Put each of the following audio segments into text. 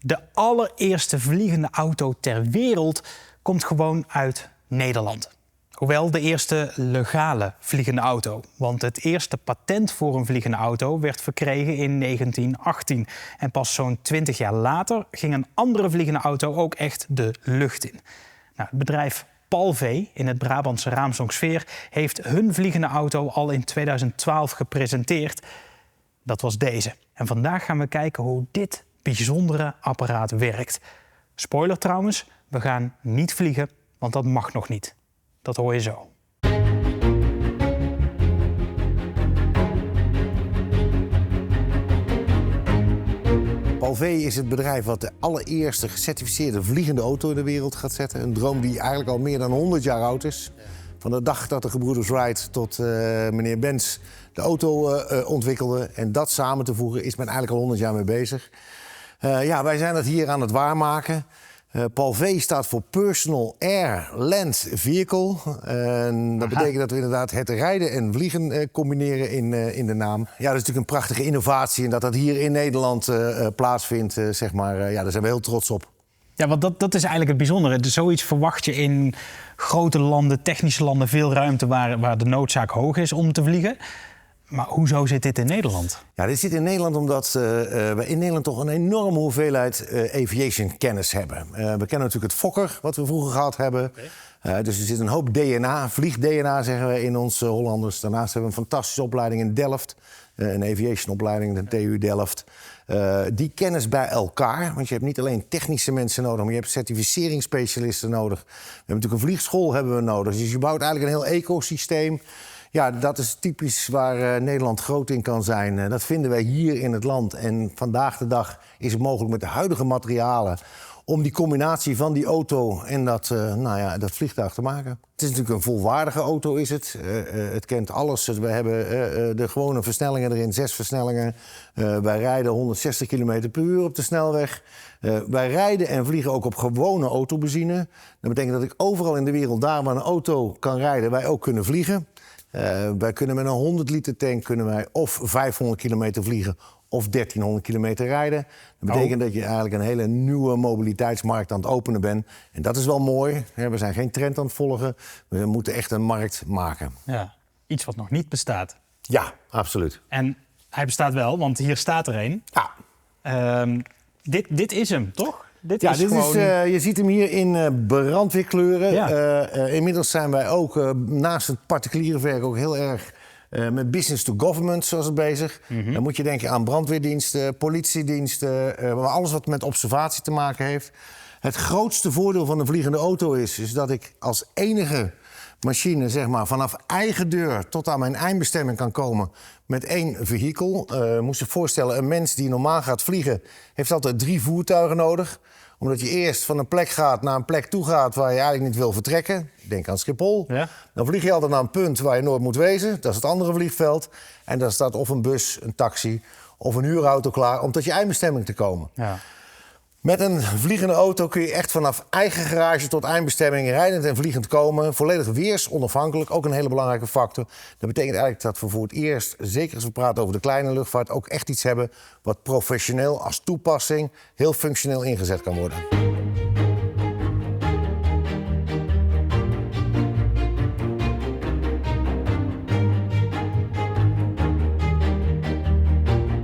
De allereerste vliegende auto ter wereld komt gewoon uit Nederland. Hoewel de eerste legale vliegende auto. Want het eerste patent voor een vliegende auto werd verkregen in 1918. En pas zo'n 20 jaar later ging een andere vliegende auto ook echt de lucht in. Nou, het bedrijf Palvé in het Brabantse Raamsdonksveer heeft hun vliegende auto al in 2012 gepresenteerd. Dat was deze. En vandaag gaan we kijken hoe dit bijzondere apparaat werkt. Spoiler trouwens, we gaan niet vliegen, want dat mag nog niet. Dat hoor je zo. Palvé is het bedrijf wat de allereerste gecertificeerde vliegende auto in de wereld gaat zetten. Een droom die eigenlijk al meer dan 100 jaar oud is. Van de dag dat de gebroeders Wright tot meneer Benz de auto ontwikkelde. En dat samen te voegen is men eigenlijk al 100 jaar mee bezig. Wij zijn het hier aan het waarmaken. Palvé staat voor Personal Air Land Vehicle. Dat betekent dat we inderdaad het rijden en vliegen combineren in de naam. Ja, dat is natuurlijk een prachtige innovatie. En dat dat hier in Nederland plaatsvindt, daar zijn we heel trots op. Ja, want dat is eigenlijk het bijzondere. Dus zoiets verwacht je in grote landen, technische landen, veel ruimte waar de noodzaak hoog is om te vliegen. Maar hoezo zit dit in Nederland? Ja, dit zit in Nederland omdat we in Nederland toch een enorme hoeveelheid aviation kennis hebben. We kennen natuurlijk het Fokker, wat we vroeger gehad hebben. Dus er zit een hoop DNA, vlieg-DNA zeggen we in ons Hollanders. Daarnaast hebben we een fantastische opleiding in Delft. Een aviation opleiding, de TU Delft. Die kennis bij elkaar, want je hebt niet alleen technische mensen nodig, maar je hebt certificeringsspecialisten nodig. We hebben natuurlijk een vliegschool hebben we nodig. Dus je bouwt eigenlijk een heel ecosysteem. Ja, dat is typisch waar Nederland groot in kan zijn. Dat vinden wij hier in het land. En vandaag de dag is het mogelijk met de huidige materialen om die combinatie van die auto en dat vliegtuig te maken. Het is natuurlijk een volwaardige auto, is het. Het kent alles. We hebben de gewone versnellingen erin, 6 versnellingen. Wij rijden 160 km per uur op de snelweg. Wij rijden en vliegen ook op gewone autobenzine. Dat betekent dat ik overal in de wereld, daar waar een auto kan rijden, wij ook kunnen vliegen. Wij kunnen met een 100 liter tank kunnen wij of 500 kilometer vliegen of 1300 kilometer rijden. Dat betekent dat je eigenlijk een hele nieuwe mobiliteitsmarkt aan het openen bent. En dat is wel mooi. We zijn geen trend aan het volgen. We moeten echt een markt maken. Ja, iets wat nog niet bestaat. Ja, absoluut. En hij bestaat wel, want hier staat er een. Ja. Dit is hem, toch? Je ziet hem hier in brandweerkleuren. Ja. Inmiddels zijn wij ook naast het particuliere werk ook heel erg met business to government zoals het bezig. Mm-hmm. Dan moet je denken aan brandweerdiensten, politiediensten, alles wat met observatie te maken heeft. Het grootste voordeel van een vliegende auto is dat ik als enige machine zeg maar, vanaf eigen deur tot aan mijn eindbestemming kan komen met 1 vehikel. Moest je voorstellen, een mens die normaal gaat vliegen heeft altijd 3 voertuigen nodig. Omdat je eerst van een plek gaat naar een plek toe gaat waar je eigenlijk niet wil vertrekken. Denk aan Schiphol. Ja. Dan vlieg je altijd naar een punt waar je nooit moet wezen. Dat is het andere vliegveld. En daar staat of een bus, een taxi of een huurauto klaar om tot je eindbestemming te komen. Ja. Met een vliegende auto kun je echt vanaf eigen garage tot eindbestemming rijdend en vliegend komen. Volledig weersonafhankelijk, ook een hele belangrijke factor. Dat betekent eigenlijk dat we voor het eerst, zeker als we praten over de kleine luchtvaart, ook echt iets hebben wat professioneel als toepassing heel functioneel ingezet kan worden.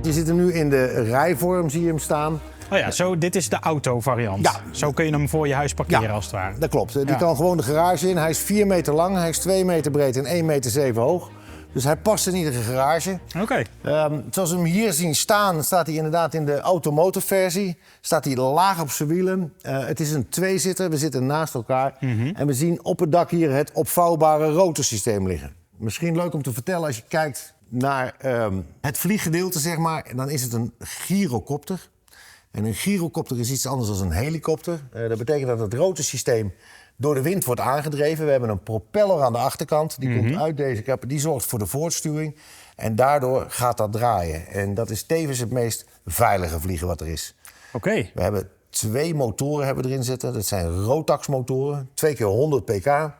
Je zit er nu in de rijvorm, zie je hem staan. Oh ja, dit is de auto-variant. Ja. Zo kun je hem voor je huis parkeren als het ware. Dat klopt. Die kan gewoon de garage in. Hij is 4 meter lang, hij is 2 meter breed en 1,7 meter hoog. Dus hij past in iedere garage. Oké. Zoals we hem hier zien staan, staat hij inderdaad in de automotive-versie. Staat hij laag op zijn wielen. Het is een tweezitter, we zitten naast elkaar. Mm-hmm. En we zien op het dak hier het opvouwbare rotorsysteem liggen. Misschien leuk om te vertellen als je kijkt naar het vlieggedeelte, zeg maar. Dan is het een gyrocopter. En een gyrocopter is iets anders dan een helikopter. Dat betekent dat het rotorsysteem door de wind wordt aangedreven. We hebben een propeller aan de achterkant. Die komt uit deze kap. Die zorgt voor de voortstuwing. En daardoor gaat dat draaien. En dat is tevens het meest veilige vliegen wat er is. Oké. We hebben 2 motoren erin zitten. Dat zijn Rotax motoren. 2 keer 100 pk.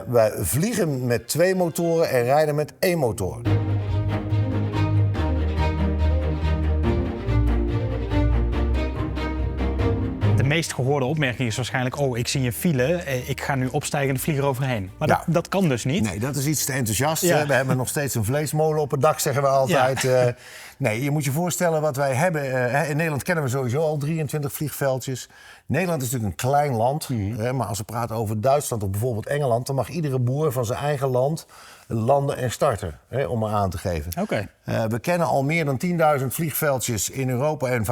Wij vliegen met 2 motoren en rijden met 1 motor. meest gehoorde opmerking is waarschijnlijk... oh, ik zie een file, ik ga nu opstijgen en ik vlieg er overheen. Maar dat kan dus niet. Nee, dat is iets te enthousiast. Ja. We hebben nog steeds een vleesmolen op het dak, zeggen we altijd. Ja. Nee, je moet je voorstellen wat wij hebben. In Nederland kennen we sowieso al 23 vliegveldjes. Nederland is natuurlijk een klein land. Maar als we praten over Duitsland of bijvoorbeeld Engeland... dan mag iedere boer van zijn eigen land landen en starten, om maar aan te geven. Okay. We kennen al meer dan 10.000 vliegveldjes in Europa en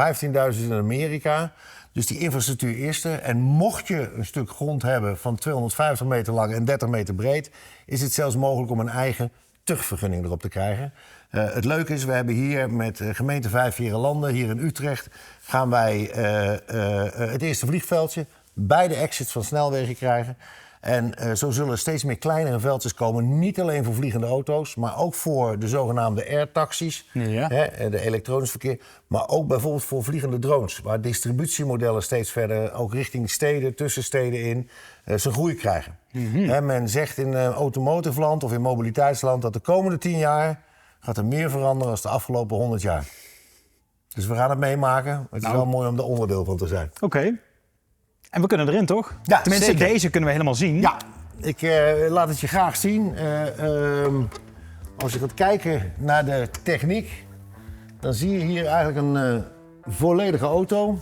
15.000 in Amerika. Dus die infrastructuur is er. En mocht je een stuk grond hebben van 250 meter lang en 30 meter breed... is het zelfs mogelijk om een eigen tuchtvergunning erop te krijgen. Het leuke is, we hebben hier met gemeente Vijfheerenlanden, hier in Utrecht... gaan wij het eerste vliegveldje bij de exits van snelwegen krijgen... En zo zullen er steeds meer kleinere veldjes komen. Niet alleen voor vliegende auto's, maar ook voor de zogenaamde airtaxis. Ja. De elektronisch verkeer. Maar ook bijvoorbeeld voor vliegende drones. Waar distributiemodellen steeds verder, ook richting steden, tussensteden in, zijn groei krijgen. Men zegt in automotive land of in mobiliteitsland dat de komende 10 jaar gaat er meer veranderen dan de afgelopen 100 jaar. Dus we gaan het meemaken. Het is wel mooi om er onderdeel van te zijn. Oké. En we kunnen erin, toch? Ja, tenminste, zeker. Deze kunnen we helemaal zien. Ja, ik laat het je graag zien. Als je gaat kijken naar de techniek... dan zie je hier eigenlijk een volledige auto.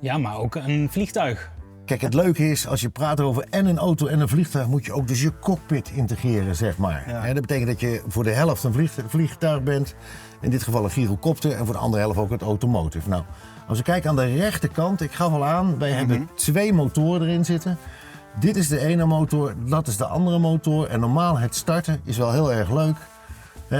Ja, maar ook een vliegtuig. Kijk, het leuke is, als je praat over en een auto en een vliegtuig... moet je ook dus je cockpit integreren, zeg maar. Ja. Dat betekent dat je voor de helft een vliegtuig bent. In dit geval een gyrocopter en voor de andere helft ook het automotive. Nou, als we kijken aan de rechterkant, ik gaf al aan... wij hebben 2 motoren erin zitten. Dit is de ene motor, dat is de andere motor. En normaal het starten is wel heel erg leuk.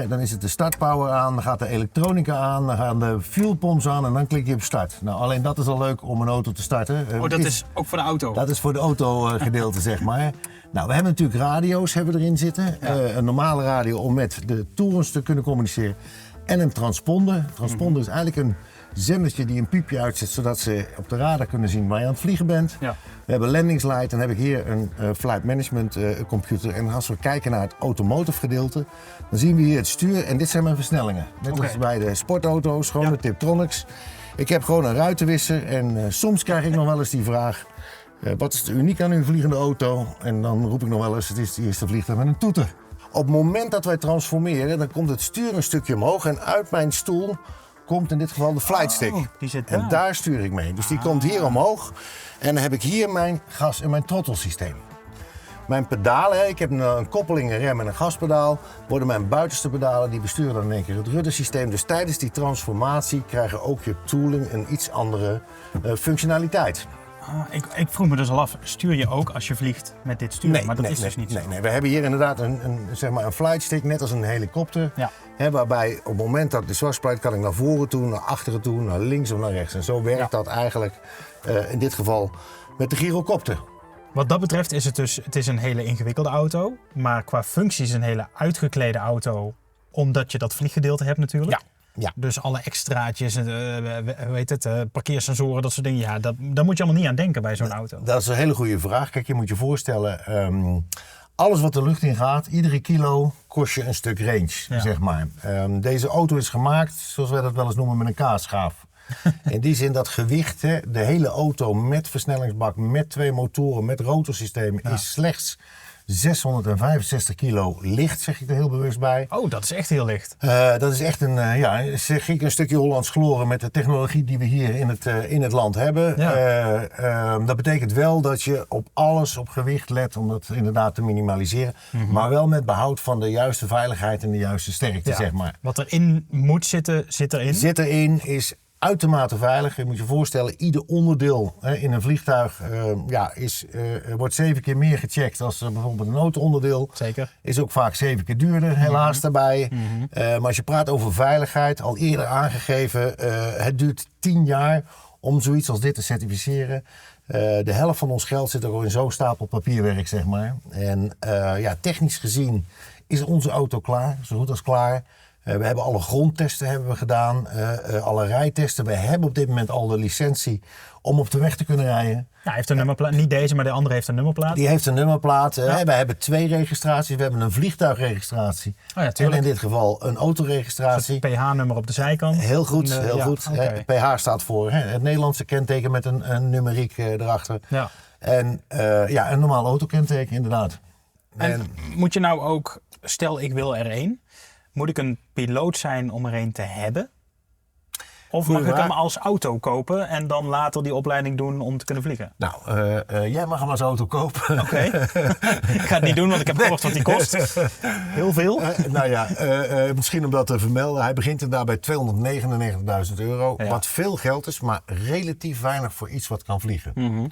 Dan is het de startpower aan, dan gaat de elektronica aan, dan gaan de fuelpomps aan en dan klik je op start. Nou, alleen dat is al leuk om een auto te starten. Dat is ook voor de auto? Dat is voor de autogedeelte, zeg maar. Nou, we hebben natuurlijk radio's erin zitten. Ja. Een normale radio om met de torens te kunnen communiceren. En een transponder. Transponder is eigenlijk een zendertje die een piepje uitzet, zodat ze op de radar kunnen zien waar je aan het vliegen bent. Ja. We hebben landingslight en dan heb ik hier een flight management computer. En als we kijken naar het automotive gedeelte, dan zien we hier het stuur en dit zijn mijn versnellingen. Net als bij de sportauto's, gewoon de Tiptronics. Ik heb gewoon een ruitenwisser en soms krijg ik nog wel eens die vraag: wat is er uniek aan uw vliegende auto? En dan roep ik nog wel eens, het is het eerste vliegtuig met een toeter. Op het moment dat wij transformeren, dan komt het stuur een stukje omhoog en uit mijn stoel komt in dit geval de flightstick. Die zit daar. En daar stuur ik mee. Dus die komt hier omhoog. En dan heb ik hier mijn gas- en mijn trottelsysteem. Mijn pedalen, ik heb een koppeling, een rem en een gaspedaal. Worden mijn buitenste pedalen, die besturen dan in één keer het ruddersysteem. Dus tijdens die transformatie krijgen ook je tooling een iets andere functionaliteit. Ik vroeg me dus al af, stuur je ook als je vliegt met dit stuur? Maar dat is dus niet zo. Nee, we hebben hier inderdaad een flightstick, net als een helikopter. Ja. Waarbij op het moment dat de zwarspleit kan ik naar voren toe, naar achteren toe, naar links of naar rechts. En zo werkt dat eigenlijk in dit geval met de gyrocopter. Wat dat betreft is het is een hele ingewikkelde auto. Maar qua functie is het een hele uitgeklede auto. Omdat je dat vlieggedeelte hebt natuurlijk. Ja. Ja. Dus alle extraatjes, parkeersensoren, dat soort dingen. Ja, daar moet je allemaal niet aan denken bij zo'n auto. Dat is een hele goede vraag. Kijk, je moet je voorstellen, alles wat de lucht in gaat, iedere kilo kost je een stuk range, zeg maar. Deze auto is gemaakt, zoals wij dat wel eens noemen, met een kaasschaaf. In die zin dat gewicht, de hele auto met versnellingsbak, met 2 motoren, met rotorsysteem, is slechts 665 kilo licht, zeg ik er heel bewust bij. Oh, dat is echt heel licht. Dat is echt een stukje Hollands gloren met de technologie die we hier in het land hebben. Ja. Dat betekent wel dat je op alles op gewicht let om dat inderdaad te minimaliseren. Maar wel met behoud van de juiste veiligheid en de juiste sterkte, zeg maar. Wat erin moet zitten, zit erin? Zit erin is uitermate veilig. Je moet je voorstellen, ieder onderdeel in een vliegtuig wordt 7 keer meer gecheckt als bijvoorbeeld een auto-onderdeel. Zeker. Is ook vaak 7 keer duurder, helaas daarbij. Maar als je praat over veiligheid, al eerder aangegeven, het duurt 10 jaar om zoiets als dit te certificeren. De helft van ons geld zit ook in zo'n stapel papierwerk, zeg maar. En technisch gezien is onze auto klaar, zo goed als klaar. We hebben alle grondtesten hebben we gedaan, alle rijtesten. We hebben op dit moment al de licentie om op de weg te kunnen rijden. Ja, hij heeft een nummerplaat. Niet deze, maar de andere heeft een nummerplaat. Die heeft een nummerplaat. Ja. We hebben 2 registraties. We hebben een vliegtuigregistratie. Oh ja, en in dit geval een autoregistratie. Het pH-nummer op de zijkant. Heel goed, heel goed. Okay. pH staat voor het Nederlandse kenteken met een numeriek erachter. Ja. En een normaal autokenteken inderdaad. En moet je nou ook, stel ik wil er één, moet ik een piloot zijn om er een te hebben? Of mag ik hem als auto kopen en dan later die opleiding doen om te kunnen vliegen? Nou, jij mag hem als auto kopen. Oké. Ik ga het niet doen, want ik heb gehoord wat die kost. Heel veel. Misschien om dat te vermelden. Hij begint er daarbij €299.000. Ja. Wat veel geld is, maar relatief weinig voor iets wat kan vliegen. Mm-hmm.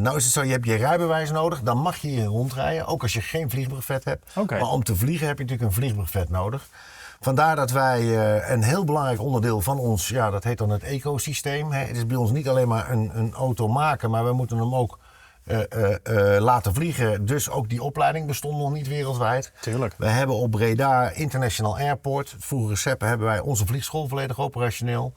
Nou is het zo, je hebt je rijbewijs nodig. Dan mag je hier rondrijden, ook als je geen vliegbrevet hebt. Okay. Maar om te vliegen heb je natuurlijk een vliegbrevet nodig. Vandaar dat wij een heel belangrijk onderdeel van ons, dat heet dan het ecosysteem. Het is bij ons niet alleen maar een auto maken, maar we moeten hem ook laten vliegen. Dus ook die opleiding bestond nog niet wereldwijd. Tuurlijk. We hebben op Breda International Airport, het vroegere SEP, hebben wij onze vliegschool volledig operationeel.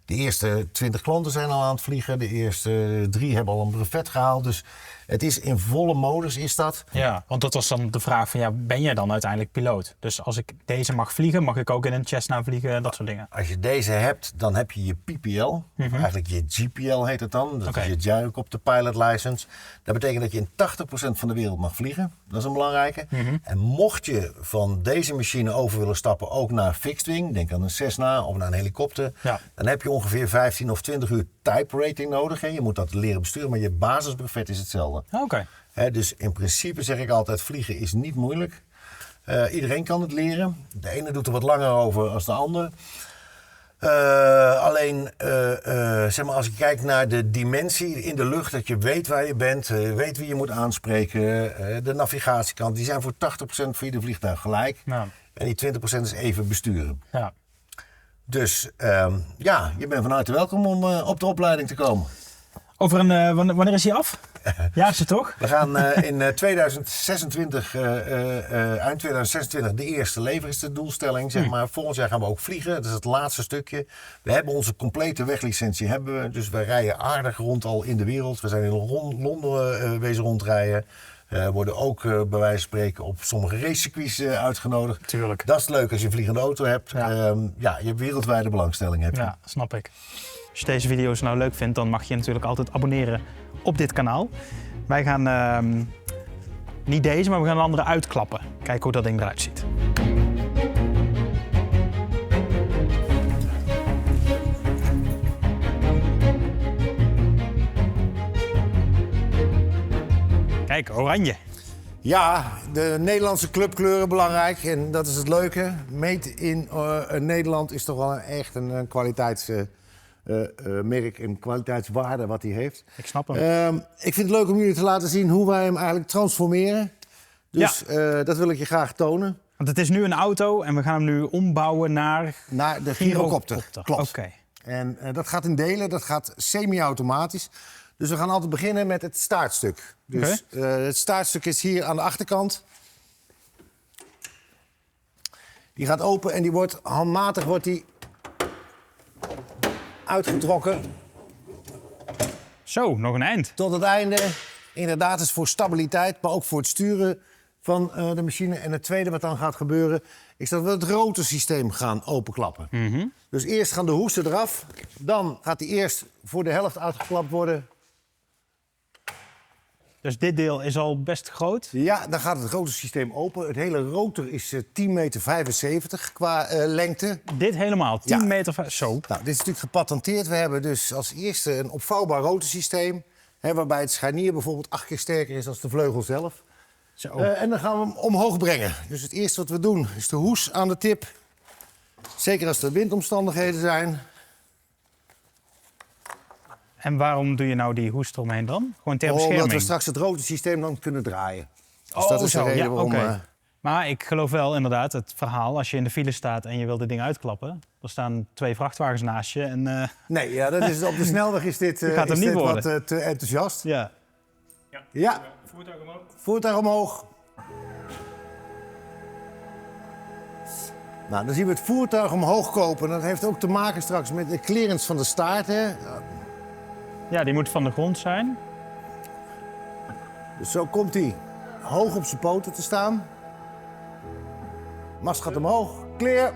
De eerste 20 klanten zijn al aan het vliegen. De eerste 3 hebben al een brevet gehaald. Dus het is in volle modus, is dat. Ja, want dat was dan de vraag van, ben jij dan uiteindelijk piloot? Dus als ik deze mag vliegen, mag ik ook in een Cessna vliegen en dat soort dingen? Als je deze hebt, dan heb je je PPL. Eigenlijk je GPL heet het dan. Dat is je Gyrocopter Pilot License. Dat betekent dat je in 80% van de wereld mag vliegen. Dat is een belangrijke. En mocht je van deze machine over willen stappen ook naar fixed wing, denk aan een Cessna of naar een helikopter, dan heb je ongeveer 15 of 20 uur type rating nodig. Je moet dat leren besturen, maar je basisbrevet is hetzelfde. Oké. Dus in principe zeg ik altijd, vliegen is niet moeilijk. Iedereen kan het leren. De ene doet er wat langer over dan de ander. Alleen, zeg maar, als je kijkt naar de dimensie in de lucht, dat je weet waar je bent, weet wie je moet aanspreken, de navigatiekant, die zijn voor 80% voor ieder vliegtuig gelijk. Ja. En die 20% is even besturen. Ja. Dus je bent van harte welkom om op de opleiding te komen. Over wanneer is hij af? Ja, is het toch? We gaan in 2026, eind 2026, de eerste lever is de doelstelling. Zeg maar. Volgend jaar gaan we ook vliegen. Dat is het laatste stukje. We hebben onze complete weglicentie. Dus wij rijden aardig rond al in de wereld. We zijn in Londen wezen rondrijden. Worden ook bij wijze van spreken op sommige racecircuits uitgenodigd. Tuurlijk. Dat is leuk als je een vliegende auto hebt. Je hebt wereldwijde belangstelling. Ja, snap ik. Als je deze video's nou leuk vindt, dan mag je natuurlijk altijd abonneren op dit kanaal. Wij gaan niet deze, maar we gaan een andere uitklappen. Kijken hoe dat ding eruit ziet. Kijk, oranje. Ja, de Nederlandse clubkleuren belangrijk en dat is het leuke. Made in Nederland is toch wel echt een kwaliteitsmerk en kwaliteitswaarde wat hij heeft. Ik snap hem. Ik vind het leuk om jullie te laten zien hoe wij hem eigenlijk transformeren. Dus dat wil ik je graag tonen. Want het is nu een auto en we gaan hem nu ombouwen naar de gyrocopter. Klopt. Okay. En dat gaat in delen, dat gaat semi-automatisch. Dus we gaan altijd beginnen met het staartstuk. Dus het staartstuk is hier aan de achterkant. Die gaat open en die wordt handmatig uitgetrokken. Zo, nog een eind. Tot het einde. Inderdaad, is voor stabiliteit, maar ook voor het sturen van de machine. En het tweede wat dan gaat gebeuren, is dat we het rotorsysteem gaan openklappen. Dus eerst gaan de hoesten eraf. Dan gaat die eerst voor de helft uitgeklapt worden. Dus dit deel is al best groot? Ja, dan gaat het rotorsysteem open. Het hele rotor is 10,75 meter qua lengte. Dit helemaal, 10 meter? Zo. Nou, dit is natuurlijk gepatenteerd. We hebben dus als eerste een opvouwbaar rotorsysteem. Waarbij het scharnier bijvoorbeeld 8 keer sterker is dan de vleugel zelf. Zo. En dan gaan we hem omhoog brengen. Dus het eerste wat we doen is de hoes aan de tip. Zeker als er windomstandigheden zijn. En waarom doe je nou die hoest eromheen dan? Gewoon ter bescherming? Omdat we straks het rotorsysteem dan kunnen draaien. Dus dat is de reden waarom... Maar ik geloof wel inderdaad het verhaal, als je in de file staat en je wil dit ding uitklappen, er staan 2 vrachtwagens naast je en... Nee, ja, dat is, op de snelweg is dit, gaat hem niet worden. Wat te enthousiast. Ja. Voertuig omhoog. Nou, dan zien we het voertuig omhoog kopen. Dat heeft ook te maken straks met de clearance van de staart. Hè? Ja, die moet van de grond zijn. Dus zo komt hij hoog op zijn poten te staan. Mast gaat omhoog. Clear.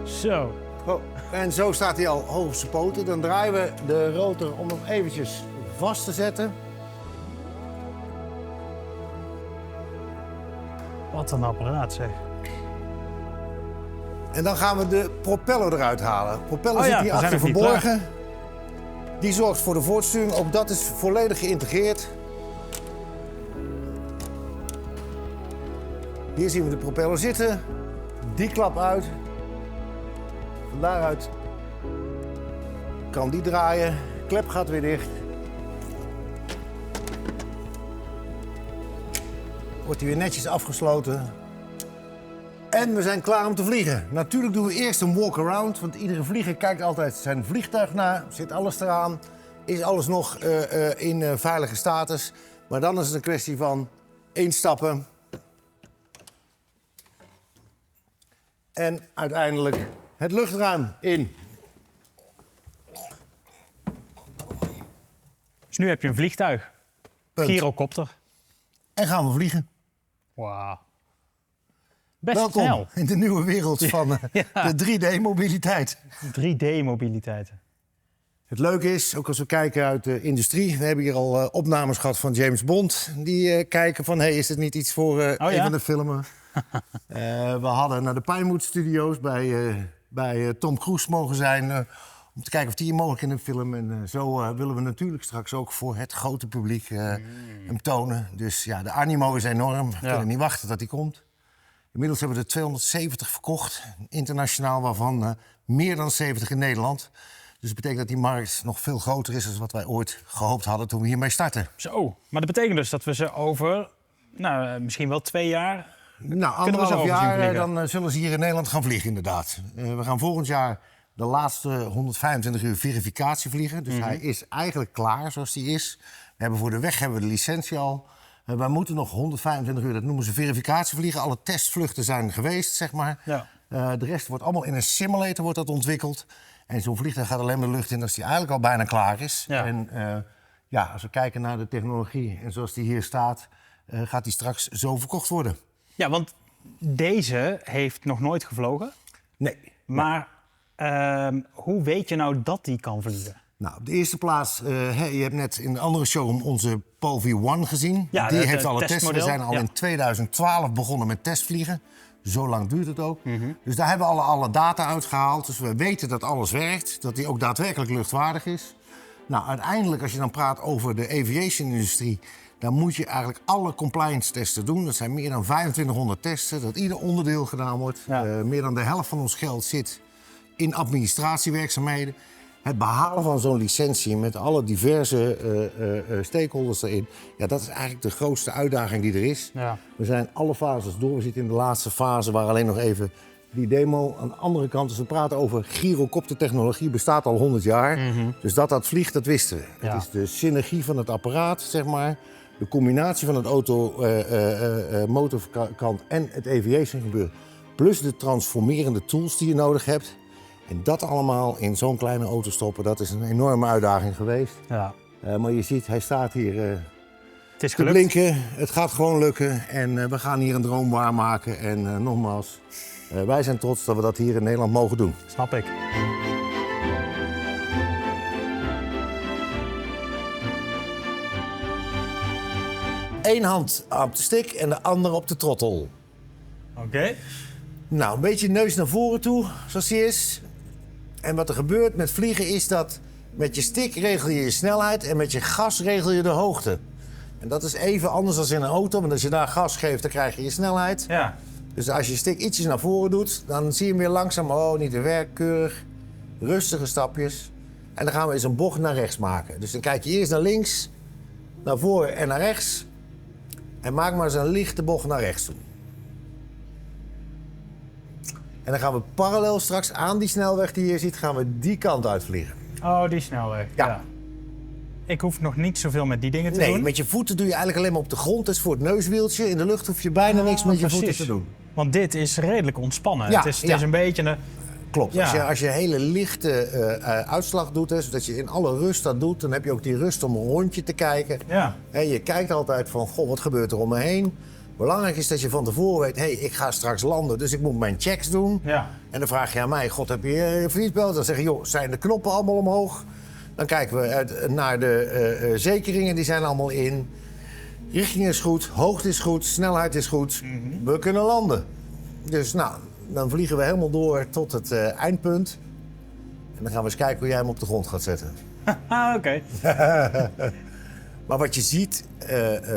Zo. Oh, en zo staat hij al hoog op zijn poten. Dan draaien we de rotor om hem eventjes vast te zetten. Wat een apparaat zeg. En dan gaan we de propeller eruit halen. De propeller zit we hier zijn achter nog niet verborgen. Die zorgt voor de voortsturing. Ook dat is volledig geïntegreerd. Hier zien we de propeller zitten. Die klap uit. Van daaruit kan die draaien. Klep gaat weer dicht. Wordt hij weer netjes afgesloten. En we zijn klaar om te vliegen. Natuurlijk doen we eerst een walk-around, want iedere vlieger kijkt altijd zijn vliegtuig na. Zit alles eraan? Is alles nog in veilige status? Maar dan is het een kwestie van instappen. En uiteindelijk het luchtruim in. Dus nu heb je een vliegtuig. Punt. Gyrocopter. En gaan we vliegen. Wauw. Best Welkom snel. in de nieuwe wereld van de 3D-mobiliteit. 3D-mobiliteiten. Het leuke is, ook als we kijken uit de industrie... we hebben hier al opnames gehad van James Bond... die kijken van, hey, is het niet iets voor een van de filmen? We hadden naar de Pinewood Studios bij Tom Cruise mogen zijn... om te kijken of die hier mogelijk in een film... en zo willen we natuurlijk straks ook voor het grote publiek hem tonen. Dus ja, de animo is enorm. We kunnen niet wachten dat hij komt. Inmiddels hebben we er 270 verkocht, internationaal, waarvan meer dan 70 in Nederland. Dus dat betekent dat die markt nog veel groter is dan wat wij ooit gehoopt hadden toen we hiermee startten. Zo, maar dat betekent dus dat we ze over, misschien wel 2 jaar... Nou, 1,5 jaar, dan zullen ze hier in Nederland gaan vliegen, inderdaad. We gaan volgend jaar de laatste 125 uur verificatie vliegen. Dus hij is eigenlijk klaar zoals hij is. We hebben voor de weg de licentie al. Wij moeten nog 125 uur, dat noemen ze verificatie vliegen. Alle testvluchten zijn geweest, zeg maar. Ja. De rest wordt allemaal in een simulator wordt dat ontwikkeld. En zo'n vliegtuig gaat alleen maar de lucht in als die eigenlijk al bijna klaar is. Ja. En als we kijken naar de technologie en zoals die hier staat... gaat die straks zo verkocht worden. Ja, want deze heeft nog nooit gevlogen. Nee. Maar hoe weet je nou dat die kan vliegen? Nou, op de eerste plaats, je hebt net in de andere showroom onze Pol V1 gezien. Ja, die heeft alle tests. We zijn al ja. in 2012 begonnen met testvliegen. Zo lang duurt het ook. Dus daar hebben we alle data uitgehaald. Dus we weten dat alles werkt, dat die ook daadwerkelijk luchtwaardig is. Nou, uiteindelijk, als je dan praat over de aviation-industrie... dan moet je eigenlijk alle compliance-testen doen. Dat zijn meer dan 2500 testen, dat ieder onderdeel gedaan wordt. Ja. Meer dan de helft van ons geld zit in administratiewerkzaamheden. Het behalen van zo'n licentie met alle diverse stakeholders erin... ja, dat is eigenlijk de grootste uitdaging die er is. Ja. We zijn alle fases door. We zitten in de laatste fase waar alleen nog even die demo aan de andere kant... dus we praten over gyrocoptertechnologie, bestaat al 100 jaar. Dus dat vliegt, dat wisten we. Ja. Het is de synergie van het apparaat, zeg maar. De combinatie van het motorkant en het aviation gebeuren. Plus de transformerende tools die je nodig hebt... En dat allemaal in zo'n kleine auto stoppen, dat is een enorme uitdaging geweest. Ja. Maar je ziet, hij staat hier Het is te gelukt. blinken. Het gaat gewoon lukken en we gaan hier een droom waarmaken. En nogmaals, wij zijn trots dat we dat hier in Nederland mogen doen. Snap ik. Eén hand op de stick en de andere op de trottel. Oké. Nou, een beetje neus naar voren toe, zoals die is. En wat er gebeurt met vliegen is dat met je stick regel je je snelheid en met je gas regel je de hoogte. En dat is even anders dan in een auto, want als je daar gas geeft, dan krijg je je snelheid. Ja. Dus als je stick ietsjes naar voren doet, dan zie je hem weer langzaam, oh, niet te werk, keurig, rustige stapjes. En dan gaan we eens een bocht naar rechts maken. Dus dan kijk je eerst naar links naar voren en naar rechts. En maak maar eens een lichte bocht naar rechts toe. En dan gaan we parallel straks aan die snelweg die je hier ziet, gaan we die kant uitvliegen. Oh, die snelweg. Ja. Ik hoef nog niet zoveel met die dingen te Nee, doen. met je voeten doe je eigenlijk alleen maar op de grond. Dat is voor het neuswieltje. In de lucht hoef je bijna niks met je voeten precies. te doen. Want dit is redelijk ontspannen. Ja, het ja. is een beetje een... Klopt. Ja. Als je hele lichte uitslag doet, hè, zodat je in alle rust dat doet, dan heb je ook die rust om een rondje te kijken. Ja. En je kijkt altijd van, goh, wat gebeurt er om me heen? Belangrijk is dat je van tevoren weet, hey, ik ga straks landen, dus ik moet mijn checks doen. Ja. En dan vraag je aan mij, god, heb je je vliesbelt? Dan zeg je, joh, zijn de knoppen allemaal omhoog? Dan kijken we naar de zekeringen, die zijn allemaal in. Richting is goed, hoogte is goed, snelheid is goed. We kunnen landen. Dus nou, dan vliegen we helemaal door tot het eindpunt. En dan gaan we eens kijken hoe jij hem op de grond gaat zetten. Oké. Maar wat je ziet,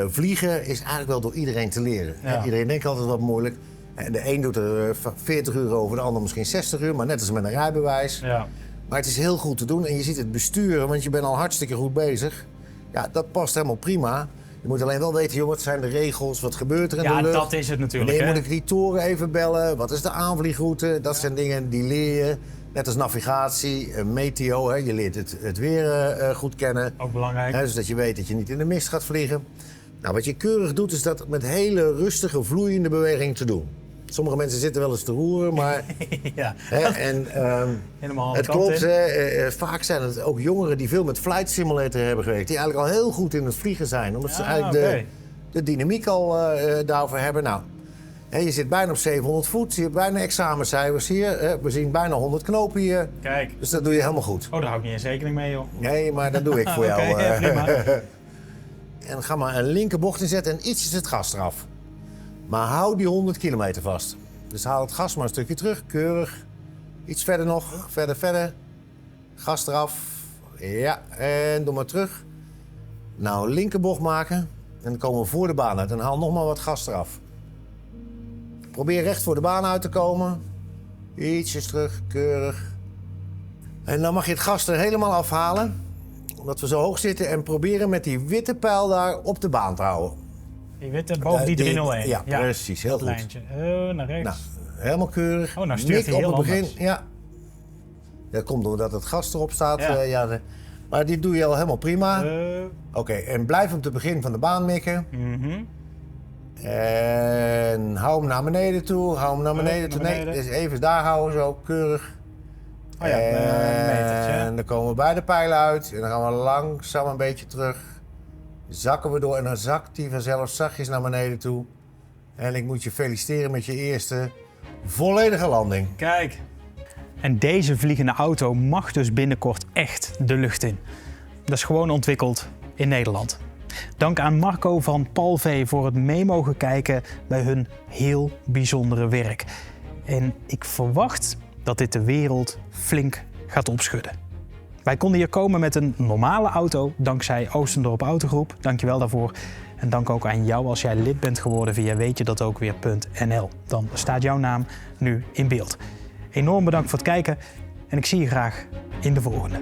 vliegen is eigenlijk wel door iedereen te leren. Ja. Iedereen denkt altijd wat moeilijk. En de een doet er 40 uur over, de ander misschien 60 uur. Maar net als met een rijbewijs. Ja. Maar het is heel goed te doen en je ziet het besturen, want je bent al hartstikke goed bezig. Ja, dat past helemaal prima. Je moet alleen wel weten, joh, wat zijn de regels, wat gebeurt er in de Ja, lucht? dat is het natuurlijk. Wanneer Hè? moet ik die toren even bellen? Wat is de aanvliegroute? Dat zijn dingen die leer je. Net als navigatie, meteo, hè? Je leert het weer goed kennen. Ook belangrijk. Hè, zodat je weet dat je niet in de mist gaat vliegen. Nou, wat je keurig doet, is dat met hele rustige, vloeiende beweging te doen. Sommige mensen zitten wel eens te roeren, maar... Ja. Hè, en, Helemaal het klopt, hè, vaak zijn het ook jongeren die veel met Flight Simulator hebben gewerkt. Die eigenlijk al heel goed in het vliegen zijn. Omdat ze eigenlijk de dynamiek al daarvoor hebben. Nou, hè, je zit bijna op 700 voet. Je hebt bijna examencijfers hier. Hè. We zien bijna 100 knopen hier. Kijk. Dus dat doe je helemaal goed. Oh, daar hou ik niet eens rekening mee, joh. Nee, maar dat doe ik voor jou. Oké, ja, prima. En dan ga maar een linkerbocht inzetten en ietsjes het gas eraf. Maar hou die 100 kilometer vast. Dus haal het gas maar een stukje terug, keurig. Iets verder nog, verder. Gas eraf. Ja, en doe maar terug. Nou, linkerbocht maken. En dan komen we voor de baan uit. En haal nog maar wat gas eraf. Probeer recht voor de baan uit te komen. Ietsjes terug, keurig. En dan mag je het gas er helemaal afhalen. Omdat we zo hoog zitten. En proberen met die witte pijl daar op de baan te houden. Die witte boven die 301. Ja, precies. Heel goed. Lijntje. Naar rechts. Nou, helemaal keurig. Oh, nou stuurt hij Nik heel op het begin. anders. Ja. Dat komt doordat het gas erop staat. Ja. Maar die doe je al helemaal prima. Uh, Oké, en blijf hem te begin van de baan mikken. mhm. En hou hem naar beneden toe. Hou hem naar beneden toe. naar Nee, beneden. dus even daar houden, zo keurig. Oh ja, een metertje. En dan komen we bij de pijlen uit. En dan gaan we langzaam een beetje terug. Zakken we door en dan zakt hij vanzelf zachtjes naar beneden toe. En ik moet je feliciteren met je eerste volledige landing. Kijk. En deze vliegende auto mag dus binnenkort echt de lucht in. Dat is gewoon ontwikkeld in Nederland. Dank aan Marco van Palvee voor het mee mogen kijken bij hun heel bijzondere werk. En ik verwacht dat dit de wereld flink gaat opschudden. Wij konden hier komen met een normale auto dankzij Oostendorp Autogroep. Dankjewel daarvoor. En dank ook aan jou als jij lid bent geworden via weetjedatookwéér.nl. Dan staat jouw naam nu in beeld. Enorm bedankt voor het kijken en ik zie je graag in de volgende.